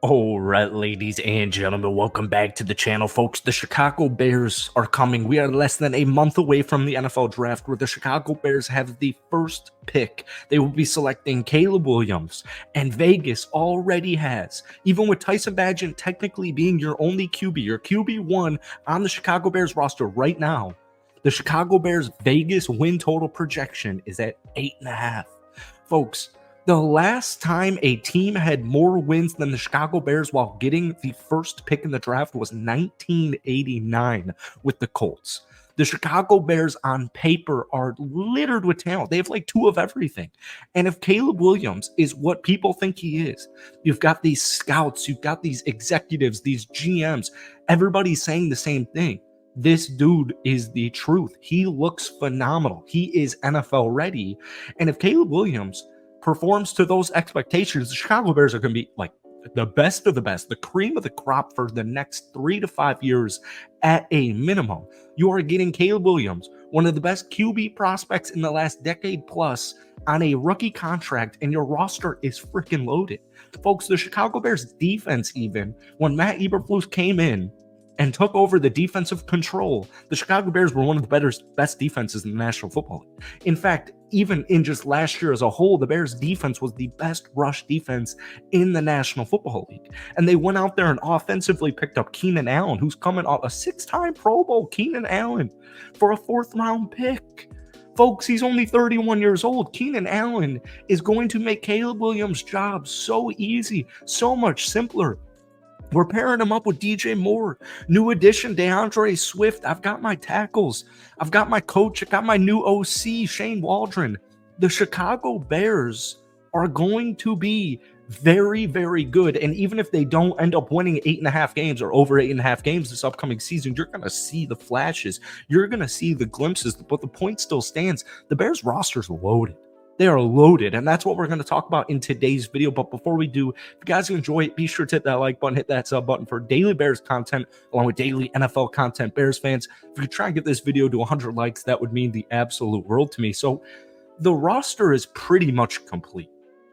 All right, ladies and gentlemen, welcome back to the channel, folks. The Chicago Bears are coming. We are less than a month away from the NFL draft, where the Chicago Bears have the first pick. They will be selecting Caleb Williams, and Vegas already has, even with Tyson Bagent technically being your only QB, your QB1 on the Chicago Bears roster right now. The Chicago Bears Vegas win total projection is at 8.5. Folks, the last time a team had more wins than the Chicago Bears while getting the first pick in the draft was 1989 with the Colts. The Chicago Bears on paper are littered with talent. They have like two of everything. And if Caleb Williams is what people think he is, you've got these scouts, you've got these executives, these GMs, everybody's saying the same thing. This dude is the truth. He looks phenomenal. He is NFL ready. And if Caleb Williams performs to those expectations, the Chicago Bears are going to be like the best of the best, the cream of the crop for the next 3 to 5 years at a minimum. You are getting Caleb Williams, one of the best QB prospects in the last decade plus, on a rookie contract, and your roster is freaking loaded. Folks, the Chicago Bears defense, even when Matt Eberflus came in and took over the defensive control, the Chicago Bears were one of the best defenses in the National Football League. In fact, even in just last year as a whole, the Bears defense was the best rush defense in the National Football League. And they went out there and offensively picked up Keenan Allen, who's coming off a 6-time Pro Bowl. Keenan Allen for a 4th-round pick. Folks, he's only 31 years old. Keenan Allen is going to make Caleb Williams' job so easy, so much simpler. We're pairing him up with DJ Moore. New addition, DeAndre Swift. I've got my tackles. I've got my coach. I got my new OC, Shane Waldron. The Chicago Bears are going to be very, very good. And even if they don't end up winning 8.5 games or over 8.5 games this upcoming season, you're going to see the flashes. You're going to see the glimpses. But the point still stands. The Bears roster's loaded. They are loaded, and that's what we're going to talk about in today's video. But before we do, if you guys enjoy it, be sure to hit that like button, hit that sub button for daily Bears content, along with daily NFL content. Bears fans, if you could try and get this video to 100 likes, that would mean the absolute world to me. So the roster is pretty much complete.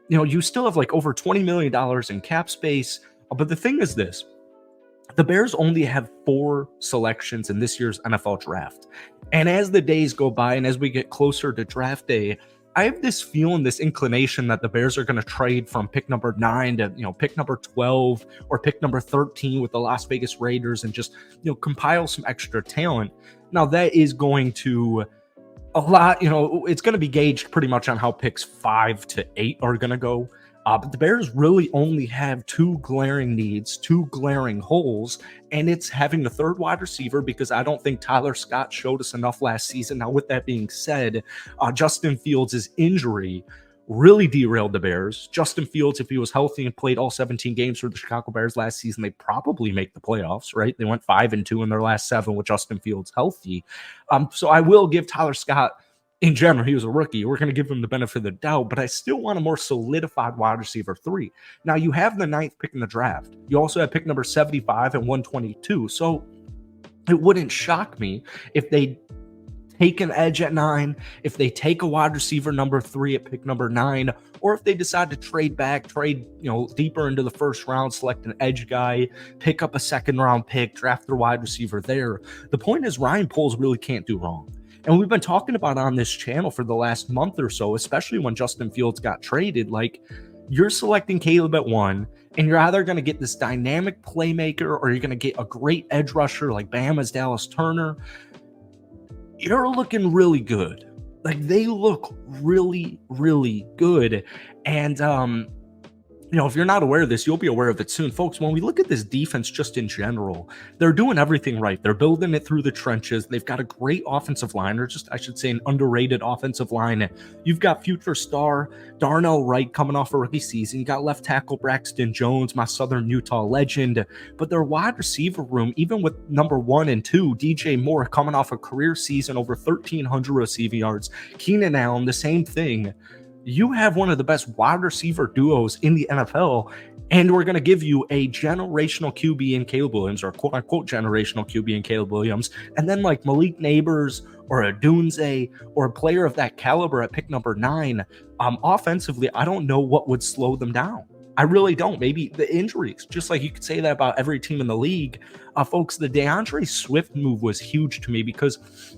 You know, you still have like over $20 million in cap space, but the thing is this. The Bears only have 4 selections in this year's NFL draft. And as the days go by and as we get closer to draft day, I have this feeling, this inclination that the Bears are going to trade from pick number 9 to, pick number 12 or pick number 13 with the Las Vegas Raiders and just, compile some extra talent. Now that is going to it's going to be gauged pretty much on how picks 5 to 8 are going to go. But the Bears really only have 2 glaring needs, 2 glaring holes, and it's having the 3rd wide receiver, because I don't think Tyler Scott showed us enough last season. Now, with that being said, Justin Fields' injury really derailed the Bears. Justin Fields, if he was healthy and played all 17 games for the Chicago Bears last season, they probably make the playoffs, right? They went 5-2 in their last 7 with Justin Fields healthy. So I will give Tyler Scott, in general, he was a rookie. We're going to give him the benefit of the doubt, but I still want a more solidified wide receiver 3. Now, you have the 9th pick in the draft. You also have pick number 75 and 122. So it wouldn't shock me if they take an edge at 9, if they take a wide receiver number 3 at pick number 9, or if they decide to trade deeper into the 1st round, select an edge guy, pick up a 2nd round pick, draft their wide receiver there. The point is, Ryan Poles really can't do wrong. And we've been talking about on this channel for the last month or so, especially when Justin Fields got traded, like, you're selecting Caleb at 1, and you're either going to get this dynamic playmaker or you're going to get a great edge rusher like Bama's Dallas Turner. You're looking really good. Like, they look really, really good. And, if you're not aware of this, you'll be aware of it soon. Folks, when we look at this defense just in general, they're doing everything right. They're building it through the trenches. They've got a great offensive line, or just, I should say, an underrated offensive line. You've got future star Darnell Wright coming off a rookie season. You got left tackle Braxton Jones, my Southern Utah legend. But their wide receiver room, even with number 1 and 2, DJ Moore coming off a career season, over 1,300 receiving yards. Keenan Allen, the same thing. You have one of the best wide receiver duos in the NFL, and we're going to give you a generational QB in Caleb Williams, or quote-unquote generational QB in Caleb Williams, and then like Malik Neighbors or a Dunze or a player of that caliber at pick number 9. Offensively, I don't know what would slow them down. I really don't. Maybe the injuries, just like you could say that about every team in the league. Folks, the DeAndre Swift move was huge to me because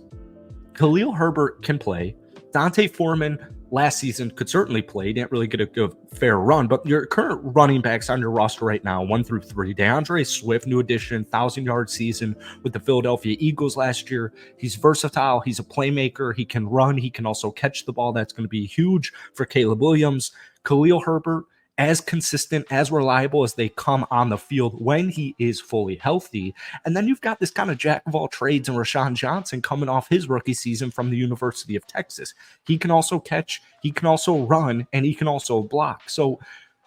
Khalil Herbert can play. Dante Foreman last season could certainly play. Didn't really get a good fair run, but your current running backs on your roster right now, 1 through 3, DeAndre Swift, new addition, 1,000-yard season with the Philadelphia Eagles last year. He's versatile. He's a playmaker. He can run. He can also catch the ball. That's going to be huge for Caleb Williams. Khalil Herbert, as consistent, as reliable as they come on the field when he is fully healthy. And then you've got this kind of jack of all trades in Rashawn Johnson coming off his rookie season from the University of Texas. He can also catch, he can also run, and he can also block. So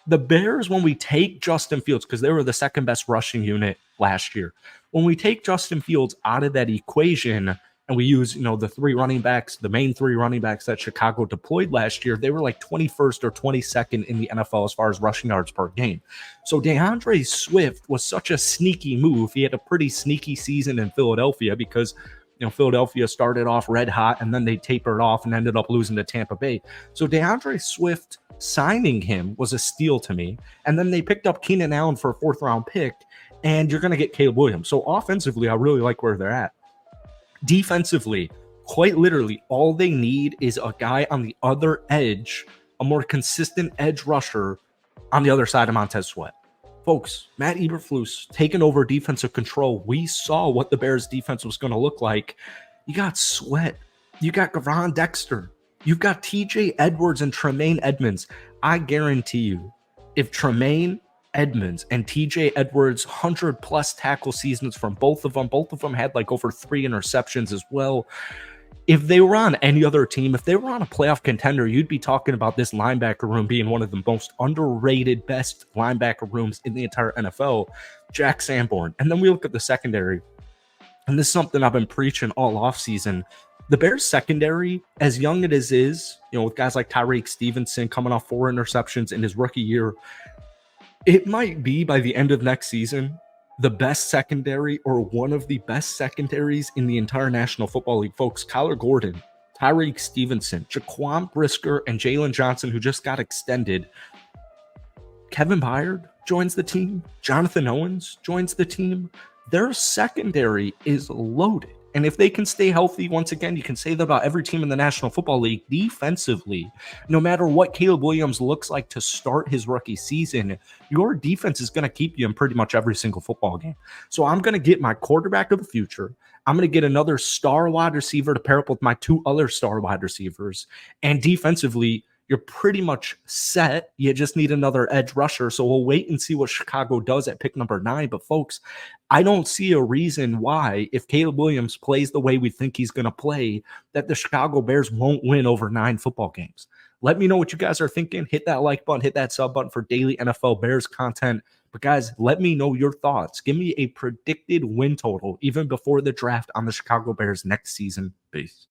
the Bears, when we take Justin Fields, because they were the second best rushing unit last year, when we take Justin Fields out of that equation, and we use, the 3 running backs, the main 3 running backs that Chicago deployed last year, they were like 21st or 22nd in the NFL as far as rushing yards per game. So DeAndre Swift was such a sneaky move. He had a pretty sneaky season in Philadelphia because, Philadelphia started off red hot and then they tapered off and ended up losing to Tampa Bay. So DeAndre Swift signing him was a steal to me. And then they picked up Keenan Allen for a 4th-round pick, and you're going to get Caleb Williams. So offensively, I really like where they're at. Defensively, quite literally, all they need is a guy on the other edge, a more consistent edge rusher on the other side of Montez Sweat. Folks, Matt Eberflus taking over defensive control. We saw what the Bears defense was going to look like. You got Sweat. You got Gavon Dexter. You've got TJ Edwards and Tremaine Edmonds. I guarantee you, if Tremaine Edmonds and TJ Edwards, 100+ tackle seasons from both of them had like over 3 interceptions as well. If they were on any other team, if they were on a playoff contender, you'd be talking about this linebacker room being one of the most underrated, best linebacker rooms in the entire NFL. Jack Sanborn. And then we look at the secondary, and this is something I've been preaching all offseason. The Bears secondary, as young as it is, with guys like Tyrique Stevenson coming off 4 interceptions in his rookie year, it might be by the end of next season the best secondary or one of the best secondaries in the entire National Football League. Folks, Kyler Gordon, Tyrique Stevenson, Jaquan Brisker, and Jalen Johnson, who just got extended. Kevin Byard joins the team. Jonathan Owens joins the team. Their secondary is loaded. And if they can stay healthy, once again, you can say that about every team in the National Football League. Defensively, no matter what Caleb Williams looks like to start his rookie season, your defense is going to keep you in pretty much every single football game. So I'm going to get my quarterback of the future. I'm going to get another star wide receiver to pair up with my 2 other star wide receivers. And defensively, you're pretty much set. You just need another edge rusher. So we'll wait and see what Chicago does at pick number 9. But folks, I don't see a reason why, if Caleb Williams plays the way we think he's going to play, that the Chicago Bears won't win over 9 football games. Let me know what you guys are thinking. Hit that like button, hit that sub button for daily NFL Bears content. But guys, let me know your thoughts. Give me a predicted win total even before the draft on the Chicago Bears next season. Peace.